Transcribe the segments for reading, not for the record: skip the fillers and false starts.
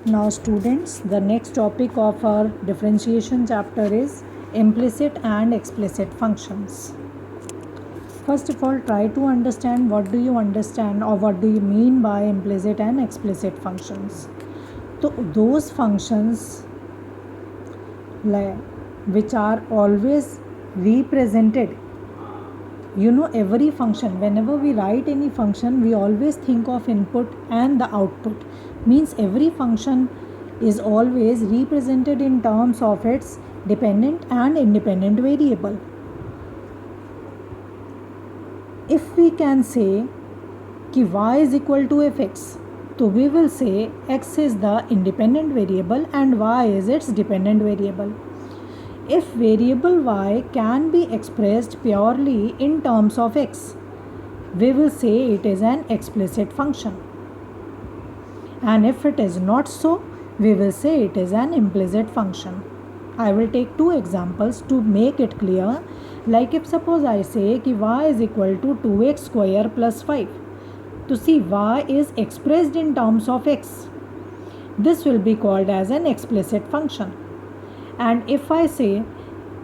Now students, the next topic of our differentiation chapter is implicit and explicit functions. First of all, try to understand what do you understand or what do you mean by implicit and explicit functions. So those functions which are always represented, every function, whenever we write any function, we always think of input and the output. Means every function is always represented in terms of its dependent and independent variable. If we can say कि y is equal to fx, so we will say x is the independent variable and y is its dependent variable. If variable y can be expressed purely in terms of x, we will say it is an explicit function. And if it is not so, we will say it is an implicit function. I will take two examples to make it clear. Like if suppose I say कि y is equal to 2x square plus 5. To see y is expressed in terms of x. This will be called as an explicit function. And if I say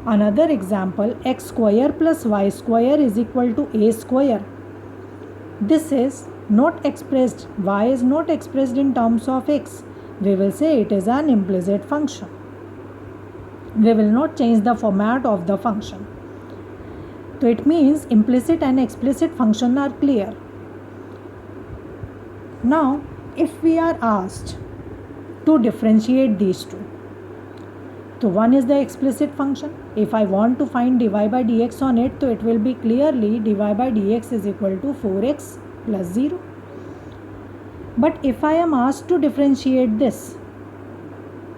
another example, x square plus y square is equal to a square. This is not expressed, y is not expressed in terms of x. We will say it is an implicit function. We will not change the format of the function. So it means implicit and explicit function are clear. Now, if we are asked to differentiate these two, so one is the explicit function. If I want to find dy by dx on it, so it will be clearly dy by dx is equal to 4x plus 0. But if I am asked to differentiate this,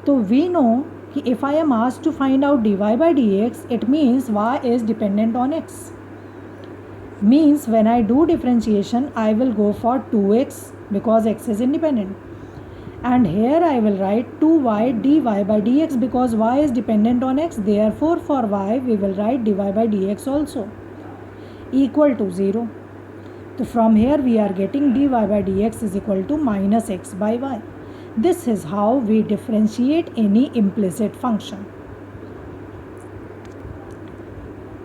so we know that if I am asked to find out dy by dx, it means y is dependent on x. Means when I do differentiation, I will go for 2x because x is independent. And here I will write 2y dy by dx because y is dependent on x. Therefore, for y we will write dy by dx also equal to 0. So from here we are getting dy by dx is equal to minus x by y. This is how we differentiate any implicit function.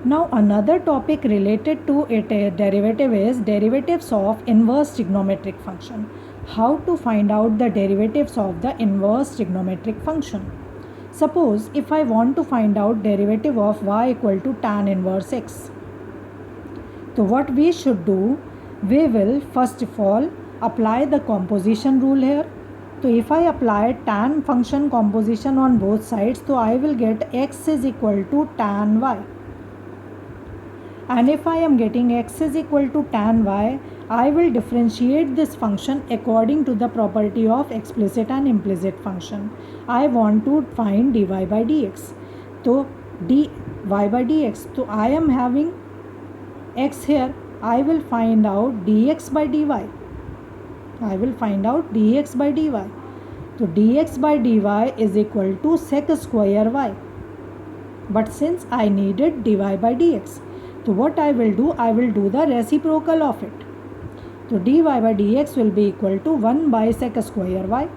Now another topic related to it derivative is derivatives of inverse trigonometric function. How to find out the derivatives of the inverse trigonometric function. Suppose if I want to find out derivative of y equal to tan inverse x. So what we should do, we will first of all apply the composition rule here. So if I apply tan function composition on both sides, so I will get x is equal to tan y. And if I am getting x is equal to tan y, I will differentiate this function according to the property of explicit and implicit function. I want to find dy by dx. So dy by dx. So I am having x here. I will find out dx by dy. I will find out dx by dy. So dx by dy is equal to sec square y. But since I needed dy by dx, so what I will do the reciprocal of it. So dy by dx will be equal to 1 by sec square y.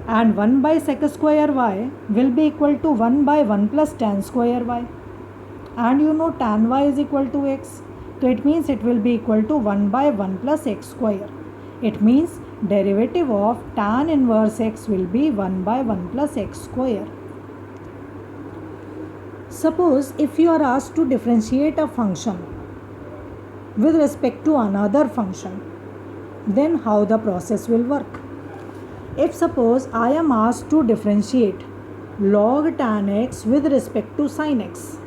And 1 by sec square y will be equal to 1 by 1 plus tan square y. And you know tan y is equal to x. So it means it will be equal to 1 by 1 plus x square. It means derivative of tan inverse x will be 1 by 1 plus x square. Suppose if you are asked to differentiate a function with respect to another function, then how the process will work. If suppose I am asked to differentiate log tan x with respect to sin x,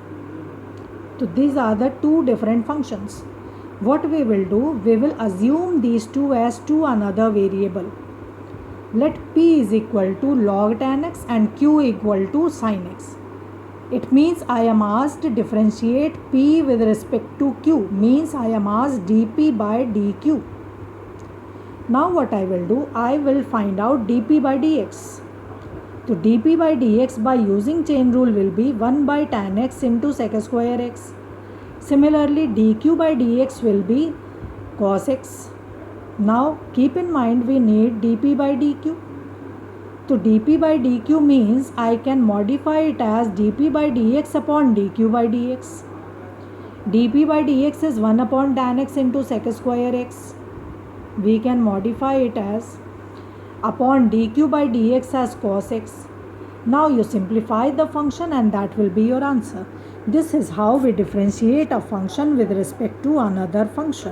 so these are the two different functions. What we will do, we will assume these two as two another variable. Let p is equal to log tan x and q equal to sin x. It means I am asked to differentiate p with respect to q, means I am asked dp by dq. Now what I will do, I will find out dp by dx. So dp by dx by using chain rule will be 1 by tan x into sec square x. Similarly dq by dx will be cos x. Now keep in mind we need dp by dq. So dp by dq means I can modify it as dp by dx upon dq by dx. dp by dx is 1 upon tan x into sec square x. We can modify it as upon dq by dx as cos x. Now you simplify the function and that will be your answer. This is how we differentiate a function with respect to another function.